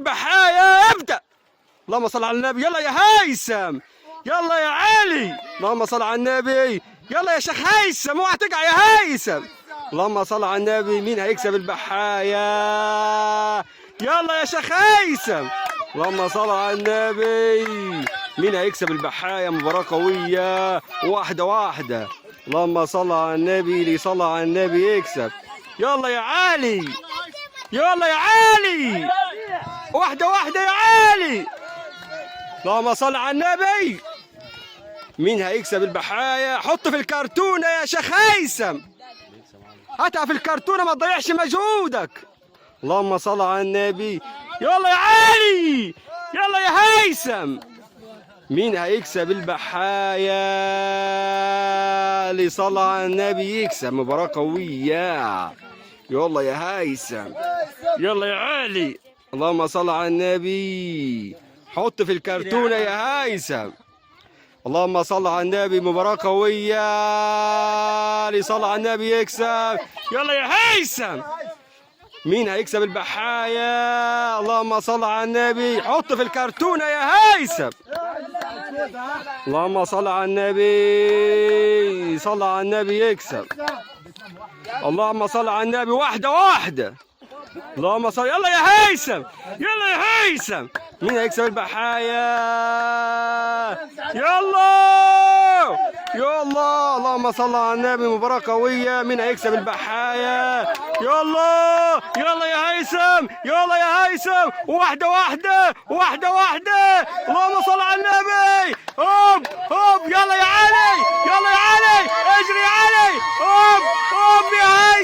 البحاية ابدأ. اللهم صل على النبي. يلا يا هيثم، يلا يا علي، اللهم صل على النبي. يلا يا شيخ هيثم، اوعى تقع يا هيثم. اللهم صل على النبي. مين هيكسب البحاية؟ يلا يا شيخ هيثم. اللهم صل على النبي. مين هيكسب البحاية؟ مباراة قوية، واحدة واحدة. اللهم صل على النبي. اللي صلى على النبي يكسب. يلا يا علي، يلا يا علي، واحدة واحدة يا علي. اللهم صل على النبي. مين هيكسب البحاية؟ حط في الكرتونة يا شيخ هيثم، هاتها في الكرتونة، ما تضيعش مجهودك. اللهم صل على النبي. يلا يا علي، يلا يا هيثم. مين هيكسب البحاية؟ اللي صلى على النبي يكسب. مباراة قوية. يلا يا هيثم، يلا يا علي، اللهم صل على النبي. حط في الكرتونة يا هيثم. اللهم صل على النبي. مباراة قوية. اللي صلى على النبي يكسب. يلا يا هيثم. مين هيكسب البحاية؟ اللهم صل على النبي. حط في الكرتونة يا هيثم. اللهم صل على النبي. صل على النبي يكسب. اللهم صل على النبي. واحدة واحدة. اللهم صل. يلا يا هيثم، يلا يا هيثم. مين هيكسب البحاية؟ يلا يلا. اللهم صل على النبي. مباراة قوية. مين هيكسب البحاية؟ يلا يلا يا هيثم، يلا يا هيثم. واحدة واحدة، واحدة واحدة. اللهم صل على النبي. هوب هوب. يلا يا علي، يلا يا علي، اجري يا علي. هوب هوب يا هيثم.